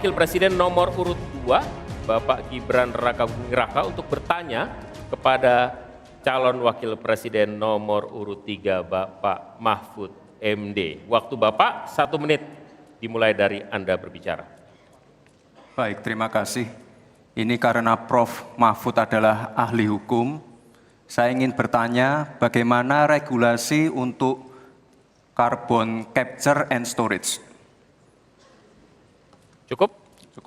Wakil Presiden nomor urut 2, Bapak Gibran Rakabuming Raka untuk bertanya kepada calon Wakil Presiden nomor urut 3, Bapak Mahfud MD. Waktu Bapak 1 menit, dimulai dari Anda berbicara. Baik, terima kasih. Ini karena Prof. Mahfud adalah ahli hukum, saya ingin bertanya bagaimana regulasi untuk carbon capture and storage. Cukup?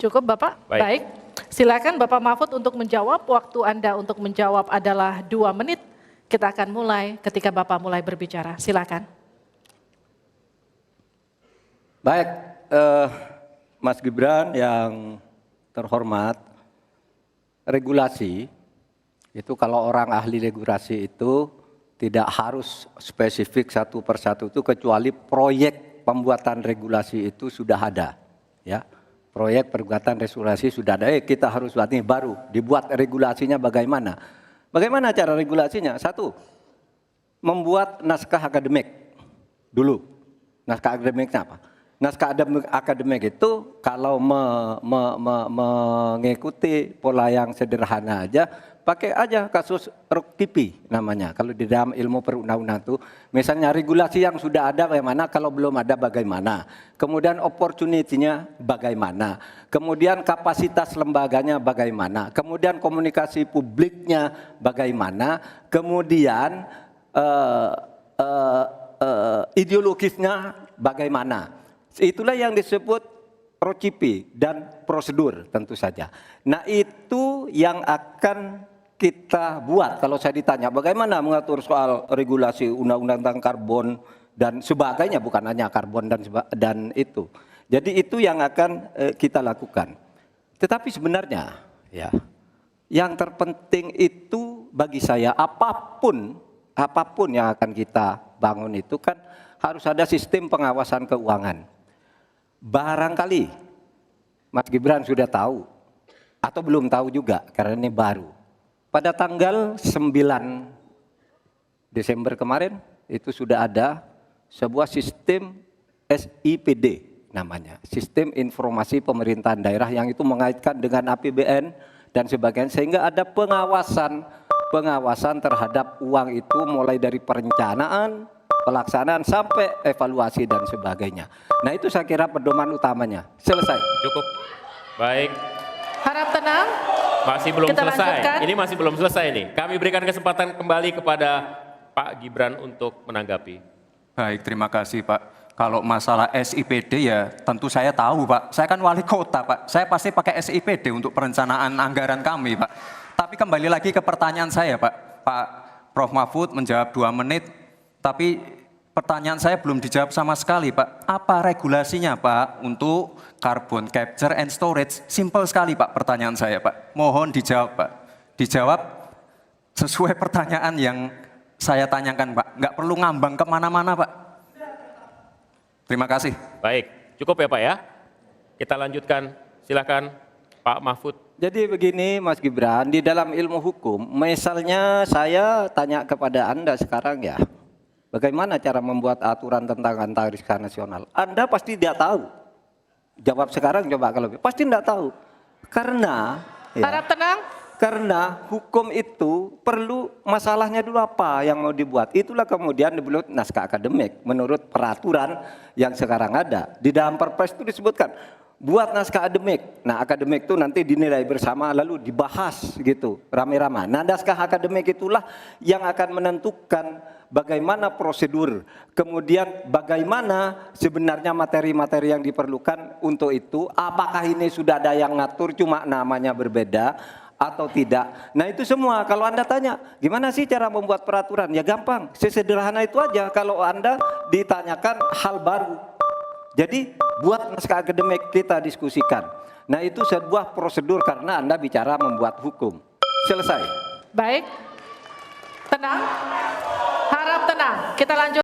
Cukup Bapak? Baik. Silakan Bapak Mahfud untuk menjawab. Waktu Anda untuk menjawab adalah 2 menit. Kita akan mulai ketika Bapak mulai berbicara. Silakan. Baik, Mas Gibran yang terhormat, regulasi itu kalau orang ahli regulasi itu tidak harus spesifik satu persatu itu, kecuali proyek pembuatan regulasi itu sudah ada, ya. Proyek perbuatan regulasi sudah ada, kita harus buat ini baru dibuat regulasinya bagaimana. Bagaimana cara regulasinya? 1, membuat naskah akademik dulu. Naskah akademiknya apa? Naskah akademik itu kalau mengikuti pola yang sederhana aja, pakai aja kasus RUKIPI namanya. Kalau di dalam ilmu perundang-undangan itu, misalnya regulasi yang sudah ada bagaimana, kalau belum ada bagaimana. Kemudian opportunity-nya bagaimana. Kemudian kapasitas lembaganya bagaimana. Kemudian komunikasi publiknya bagaimana. Kemudian ideologisnya bagaimana. Itulah yang disebut RUKIPI dan prosedur tentu saja. Nah itu yang akan kita buat. Kalau saya ditanya bagaimana mengatur soal regulasi undang-undang tentang karbon dan sebagainya, bukan hanya karbon dan itu. Jadi itu yang akan kita lakukan. Tetapi sebenarnya ya, yang terpenting itu bagi saya apapun yang akan kita bangun itu kan harus ada sistem pengawasan keuangan. Barangkali Mas Gibran sudah tahu atau belum tahu juga karena ini baru. Pada tanggal 9 Desember kemarin itu sudah ada sebuah sistem SIPD namanya, Sistem Informasi Pemerintahan Daerah, yang itu mengaitkan dengan APBN dan sebagainya, sehingga ada pengawasan terhadap uang itu mulai dari perencanaan, pelaksanaan sampai evaluasi dan sebagainya. Nah itu saya kira pedoman utamanya. Selesai. Cukup. Baik. Harap tenang. Masih belum Kita selesai. lanjutkan. Ini masih belum selesai nih. Kami berikan kesempatan kembali kepada Pak Gibran untuk menanggapi. Baik, terima kasih Pak. Kalau masalah SIPD ya tentu saya tahu Pak. Saya kan wali kota Pak. Saya pasti pakai SIPD untuk perencanaan anggaran kami Pak. Tapi kembali lagi ke pertanyaan saya Pak. Pak Prof. Mahfud menjawab 2 menit. Tapi pertanyaan saya belum dijawab sama sekali Pak. Apa regulasinya Pak untuk carbon capture and storage? Simple sekali Pak pertanyaan saya Pak. Mohon dijawab Pak. Dijawab sesuai pertanyaan yang saya tanyakan Pak. Nggak perlu ngambang kemana-mana Pak. Terima kasih. Baik, cukup ya Pak ya. Kita lanjutkan, silakan Pak Mahfud. Jadi begini Mas Gibran, di dalam ilmu hukum, misalnya saya tanya kepada Anda sekarang ya, bagaimana cara membuat aturan tentang antariksa nasional? Anda pasti tidak tahu. Jawab sekarang coba kalau pasti tidak tahu. Karena ya, Harap tenang. karena hukum itu perlu masalahnya dulu apa yang mau dibuat. Itulah kemudian dibuat naskah akademik menurut peraturan yang sekarang ada. Di dalam Perpres itu disebutkan buat naskah akademik. Nah, akademik itu nanti dinilai bersama lalu dibahas gitu, rame-rame. Nah, naskah akademik itulah yang akan menentukan bagaimana prosedur, kemudian bagaimana sebenarnya materi-materi yang diperlukan untuk itu. Apakah ini sudah ada yang ngatur cuma namanya berbeda atau tidak. Nah, itu semua kalau Anda tanya, gimana sih cara membuat peraturan? Ya gampang, sesederhana itu aja kalau Anda ditanyakan hal baru. Jadi buat naskah akademik kita diskusikan. Nah itu sebuah prosedur karena Anda bicara membuat hukum. Selesai. Baik. Tenang. Harap tenang. Kita lanjut.